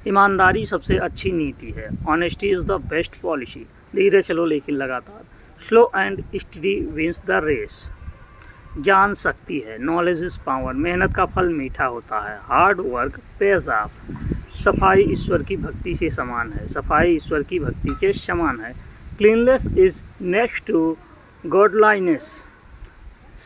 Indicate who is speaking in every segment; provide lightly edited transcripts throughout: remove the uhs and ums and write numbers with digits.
Speaker 1: ईमानदारी सबसे अच्छी नीति है। Honesty is the best policy. धीरे चलो लेकिन लगातार। Slow and steady wins the race. ज्ञान शक्ति है। Knowledge is power. मेहनत का फल मीठा होता है। Hard work pays off. सफाई ईश्वर की भक्ति से समान है। सफाई ईश्वर की भक्ति के समान है। Cleanness is next to godliness.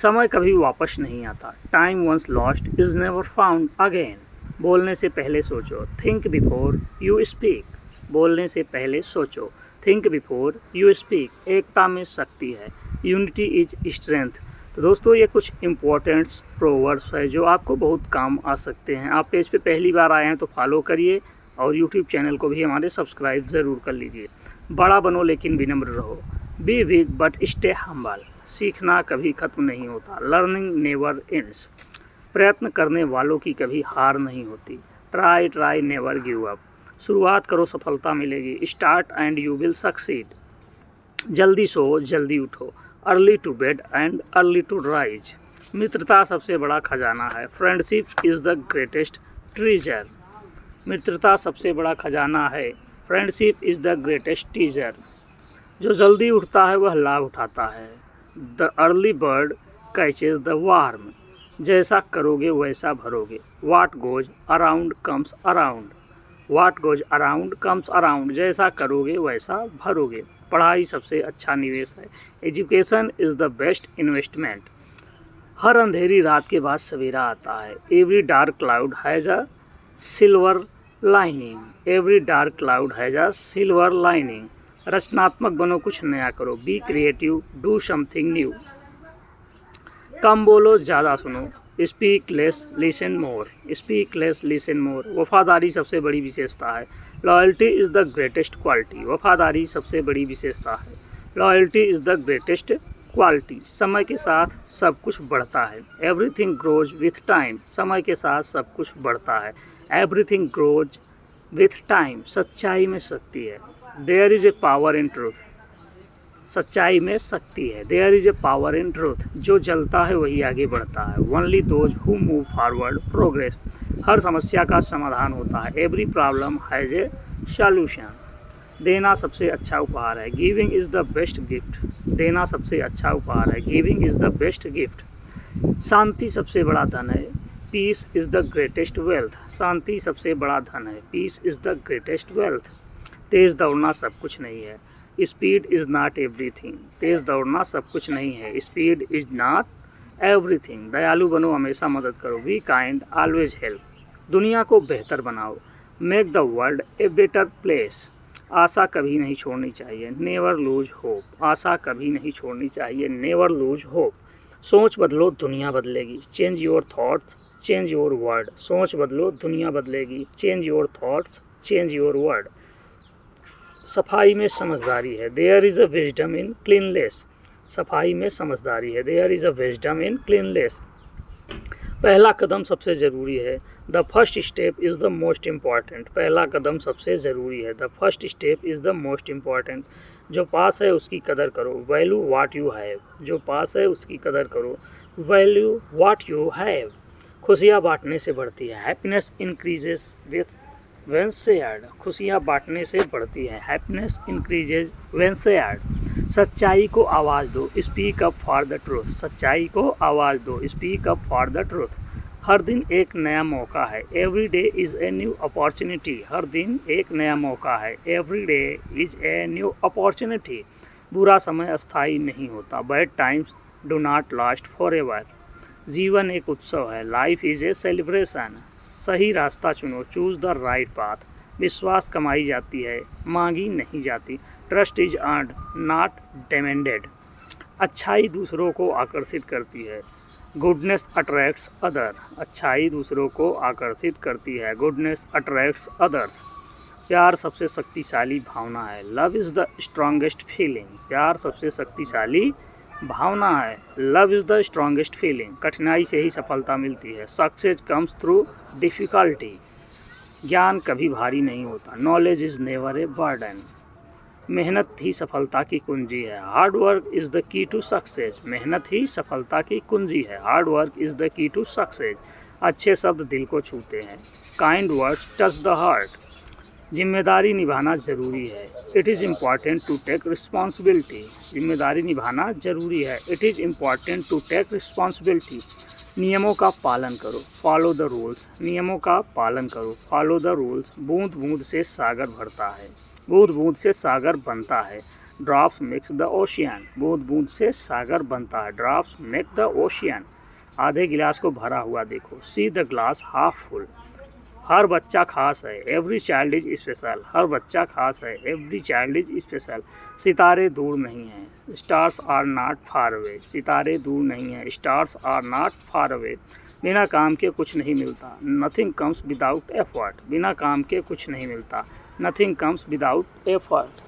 Speaker 1: समय कभी वापस नहीं आता। Time once lost is never found again. बोलने से पहले सोचो। Think before you speak. बोलने से पहले सोचो। Think before you speak. एकता में शक्ति है। Unity is strength. तो दोस्तों ये कुछ इम्पोर्टेंट प्रोवर्ब्स है जो आपको बहुत काम आ सकते हैं। आप पेज पे पहली बार आए हैं तो फॉलो करिए और यूट्यूब चैनल को भी हमारे सब्सक्राइब ज़रूर कर लीजिए। बड़ा बनो लेकिन विनम्र रहो। Be big but stay humble. सीखना कभी ख़त्म नहीं होता। Learning never ends. प्रयत्न करने वालों की कभी हार नहीं होती। Try try never give up. शुरुआत करो सफलता मिलेगी। Start and you will succeed. जल्दी सो जल्दी उठो। Early to bed and early to rise. मित्रता सबसे बड़ा खजाना है। Friendship is the greatest treasure. मित्रता सबसे बड़ा खजाना है। Friendship is the greatest treasure. जो जल्दी उठता है वह लाभ उठाता है। The early bird catches the worm. जैसा करोगे वैसा भरोगे। What goes around comes around. What goes around comes around. जैसा करोगे वैसा भरोगे। पढ़ाई सबसे अच्छा निवेश है। Education is the best investment. हर अंधेरी रात के बाद सवेरा आता है। Every dark cloud has a silver lining. Every dark cloud has a silver lining. रचनात्मक बनो, कुछ नया करो। Be creative, do something new. कम बोलो, ज़्यादा सुनो। Speak less listen more. Speak less listen more. वफादारी सबसे बड़ी विशेषता है। Loyalty is the greatest quality. वफादारी सबसे बड़ी विशेषता है। Loyalty is the greatest quality. समय के साथ सब कुछ बढ़ता है। Everything grows with time. समय के साथ सब कुछ बढ़ता है। Everything grows with time. सच्चाई में शक्ति है। There is a power in truth. सच्चाई में शक्ति है। There is a power in truth. जो जलता है वही आगे बढ़ता है। Only those who move forward progress. हर समस्या का समाधान होता है। Every problem has a solution. देना सबसे अच्छा उपहार है। Giving is the best gift. देना सबसे अच्छा उपहार है। Giving is the best gift. शांति सबसे बड़ा धन है। Peace is the greatest wealth. शांति सबसे बड़ा धन है। Peace is the greatest wealth. तेज़ दौड़ना सब कुछ नहीं है। Speed is not everything. तेज़ दौड़ना सब कुछ नहीं है। Speed is not everything. दयालु बनो, हमेशा मदद करो। Be kind, always help. दुनिया को बेहतर बनाओ। Make the world a better place. आशा कभी नहीं छोड़नी चाहिए। Never lose hope. आशा कभी नहीं छोड़नी चाहिए। Never lose hope. सोच बदलो, दुनिया बदलेगी। Change your thoughts, change your world. सोच बदलो, दुनिया बदलेगी। Change your thoughts, change your world. सफाई में समझदारी है। There is a wisdom in cleanness. सफाई में समझदारी है। There is a wisdom in cleanness. पहला कदम सबसे ज़रूरी है। The first step is the most important. पहला कदम सबसे ज़रूरी है। The first step is the most important. जो पास है उसकी कदर करो। Value what you have. जो पास है उसकी कदर करो। Value what you have. खुशियाँ बांटने से बढ़ती है। Happiness increases with when shared. खुशियाँ बांटने से बढ़ती है। Happiness increases when shared. सच्चाई को आवाज़ दो। Speak up for the truth. सच्चाई को आवाज़ दो। Speak up for the truth. हर दिन एक नया मौका है। Every day is a new opportunity. हर दिन एक नया मौका है। Every day is a new opportunity. बुरा समय अस्थायी नहीं होता। Bad times do not last for ever. जीवन एक उत्सव है। Life is a celebration. सही रास्ता चुनो। Choose the right path. विश्वास कमाई जाती है, मांगी नहीं जाती। Trust is earned not demanded. अच्छाई दूसरों को आकर्षित करती है। Goodness attracts other. अच्छाई दूसरों को आकर्षित करती है। Goodness attracts others. प्यार सबसे शक्तिशाली भावना है। Love is the strongest feeling. प्यार सबसे शक्तिशाली भावना है। Love is the strongest feeling. कठिनाई से ही सफलता मिलती है। Success comes through difficulty. ज्ञान कभी भारी नहीं होता। Knowledge is never a burden. मेहनत ही सफलता की कुंजी है। Hard work is the key to success. मेहनत ही सफलता की कुंजी है। Hard work is the key to success. अच्छे शब्द दिल को छूते हैं। Kind words touch the heart. जिम्मेदारी निभाना ज़रूरी है। It is important to take responsibility. जिम्मेदारी निभाना ज़रूरी है। It is important to take responsibility. नियमों का पालन करो, फॉलो द रूल्स। नियमों का पालन करो, फॉलो द रूल्स। बूंद बूंद से सागर भरता है, बूंद बूंद से सागर बनता है। Drops mix the ocean. बूंद बूंद से सागर बनता है। Drops make the ocean. आधे गिलास को भरा हुआ देखो, see the glass half full. हर बच्चा खास है, एवरी चाइल्ड इज स्पेशल। हर बच्चा खास है, एवरी चाइल्ड इज स्पेशल। सितारे दूर नहीं हैं, stars are not far away. सितारे दूर नहीं हैं, stars are not far away. बिना काम के कुछ नहीं मिलता, नथिंग कम्स विदाउट एफर्ट। बिना काम के कुछ नहीं मिलता, नथिंग कम्स विदाउट एफर्ट।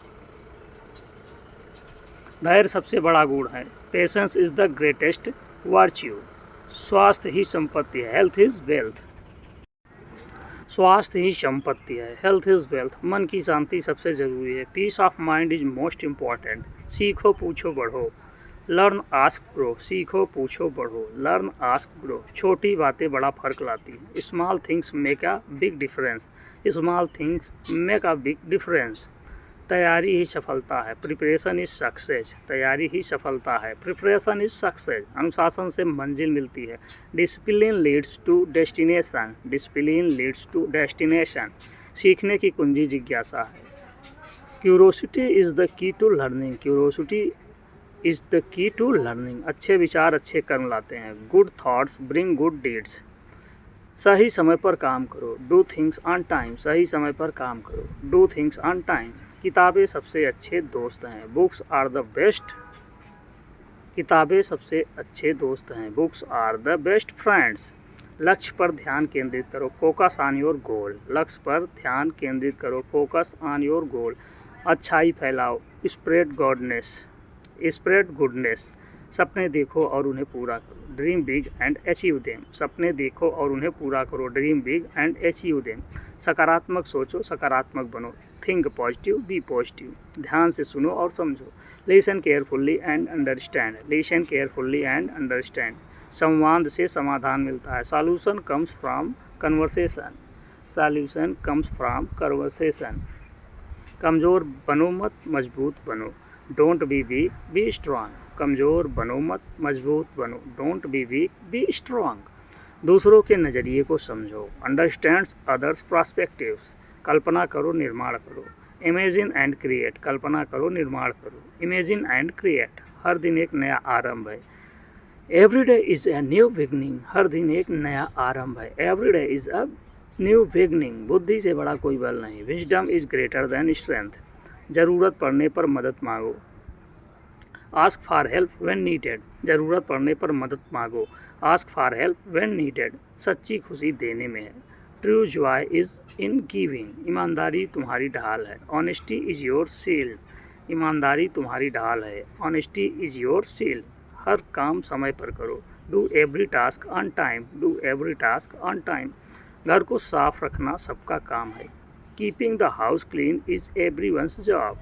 Speaker 1: धैर्य सबसे बड़ा गुण है, patience is the greatest virtue. स्वास्थ्य ही संपत्ति है, हेल्थ इज वेल्थ। स्वास्थ्य ही संपत्ति है, हेल्थ इज़ वेल्थ। मन की शांति सबसे ज़रूरी है, peace of mind is most important. सीखो पूछो बढ़ो, लर्न आस्क ग्रो। सीखो पूछो बढ़ो, लर्न आस्क ग्रो। छोटी बातें बड़ा फर्क लाती हैं, small things make a big difference. Small things make a big difference. तैयारी ही सफलता है, प्रिपरेशन इज सक्सेस। तैयारी ही सफलता है, प्रिपरेशन इज सक्सेस। अनुशासन से मंजिल मिलती है, discipline leads to destination. Discipline leads to destination. सीखने की कुंजी जिज्ञासा है, curiosity is the key to learning. Curiosity is the key to learning. अच्छे विचार अच्छे कर्म लाते हैं, good thoughts bring good deeds. सही समय पर काम करो, डू थिंग्स ऑन टाइम। सही समय पर काम करो, डू थिंग्स ऑन टाइम। किताबें सबसे अच्छे दोस्त हैं, बुक्स आर द बेस्ट। किताबें सबसे अच्छे दोस्त हैं, books are the best friends. लक्ष्य पर ध्यान केंद्रित करो, फोकस ऑन योर गोल। लक्ष्य पर ध्यान केंद्रित करो, फोकस ऑन योर गोल। अच्छाई फैलाओ, स्प्रेड गॉडनेस, स्प्रेड गुडनेस। सपने देखो और उन्हें पूरा करो, dream big and achieve them. सपने देखो और उन्हें पूरा करो, dream big and achieve them. सकारात्मक सोचो, सकारात्मक बनो, थिंक पॉजिटिव, बी पॉजिटिव। ध्यान से सुनो और समझो, listen carefully and understand. Listen carefully and understand. संवाद से समाधान मिलता है, solution comes from conversation. Solution comes from conversation. कमज़ोर बनो मत, मजबूत बनो, don't be weak, B strong. कमज़ोर बनो मत, मजबूत बनो, don't be weak, B strong. दूसरों के नज़रिए को समझो, अंडरस्टैंड्स अदर्स पर्सपेक्टिव्स। कल्पना करो, निर्माण करो, इमेजिन एंड क्रिएट। कल्पना करो, निर्माण करो, इमेजिन एंड क्रिएट। हर दिन एक नया आरंभ है, every day is a new beginning. हर दिन एक नया आरंभ है, every day is a new beginning. बुद्धि से बड़ा कोई बल नहीं, wisdom is greater than strength. ज़रूरत पड़ने पर मदद मांगो, ask for help when needed. ज़रूरत पड़ने पर मदद मांगो, ask for help when needed. सच्ची खुशी देने में है, true joy is in giving. ईमानदारी तुम्हारी ढाल है, ऑनेस्टी इज़ योर शील्ड। ईमानदारी तुम्हारी ढाल है, ऑनेस्टी इज़ योर शील्ड। हर काम समय पर करो, do every task on time, do every task on time. घर को साफ रखना सबका काम है, keeping the house clean is everyone's job.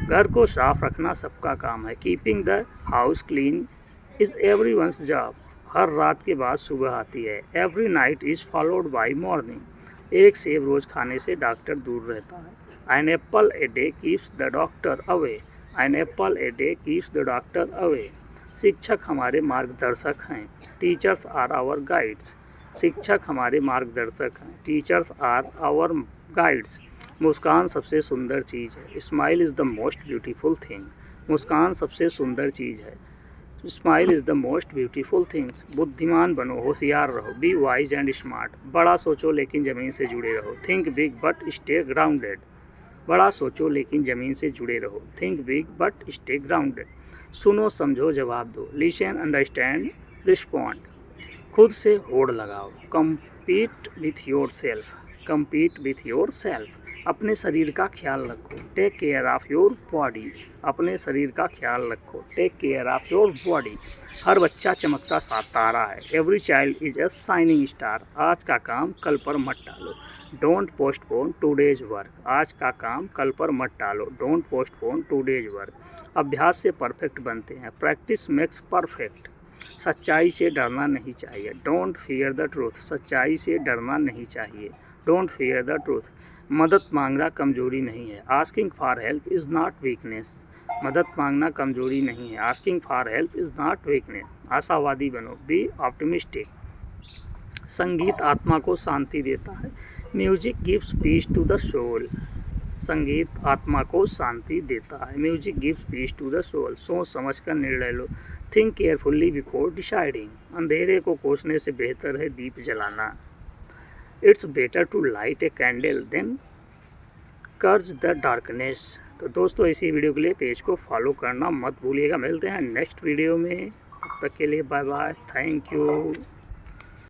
Speaker 1: घर को साफ रखना सबका काम है, keeping the house clean is everyone's job. हर रात के बाद सुबह आती है, every night is followed by morning. एक सेब रोज़ खाने से डॉक्टर दूर रहता है, an apple a day keeps the doctor away. An apple a day keeps the doctor away. शिक्षक हमारे मार्गदर्शक हैं, टीचर्स आर आवर गाइड्स। शिक्षक हमारे मार्गदर्शक हैं, टीचर्स आर आवर गाइड्स। मुस्कान सबसे सुंदर चीज़ है, smile is the most beautiful thing. मुस्कान सबसे सुंदर चीज़ है, smile is the most beautiful things. बुद्धिमान बनो, होशियार रहो, बी वाइज एंड स्मार्ट। बड़ा सोचो लेकिन ज़मीन से जुड़े रहो, think big but stay grounded. बड़ा सोचो लेकिन ज़मीन से जुड़े रहो, think big but stay grounded. सुनो, समझो, जवाब दो, लिसन, अंडरस्टैंड, रिस्पॉन्ड। खुद से होड़ लगाओ, compete with yourself. Compete with yourself. अपने शरीर का ख्याल रखो, take care of your body. अपने शरीर का ख्याल रखो, take care of your body. हर बच्चा चमकता सा तारा है, every child is a shining star. आज का काम कल पर मत टालो, डोंट पोस्टपोन टूडेज वर्क। आज का काम कल पर मत टालो, डोंट पोस्टपोन टूडेज वर्क। अभ्यास से परफेक्ट बनते हैं, प्रैक्टिस मेक्स परफेक्ट। सच्चाई से डरना नहीं चाहिए, डोंट फियर द ट्रूथ। सच्चाई से डरना नहीं चाहिए, डोंट फियर द ट्रूथ। मदद मांगना कमजोरी नहीं है, asking for help is not weakness. मदद मांगना कमजोरी नहीं है, asking for help is not weakness. आशावादी बनो, बी ऑप्टिमिस्टिक। संगीत आत्मा को शांति देता है, music gives peace to the soul. संगीत आत्मा को शांति देता है, music gives peace to the soul. सोच समझ कर निर्णय लो, थिंक केयरफुल्ली बिफोर डिसाइडिंग। अंधेरे को कोसने से बेहतर है दीप जलाना। It's better to light a candle than curse the darkness. तो दोस्तों इसी वीडियो के लिए पेज को फॉलो करना मत भूलिएगा। मिलते हैं नेक्स्ट वीडियो में, तब तक के लिए बाय बाय, थैंक यू।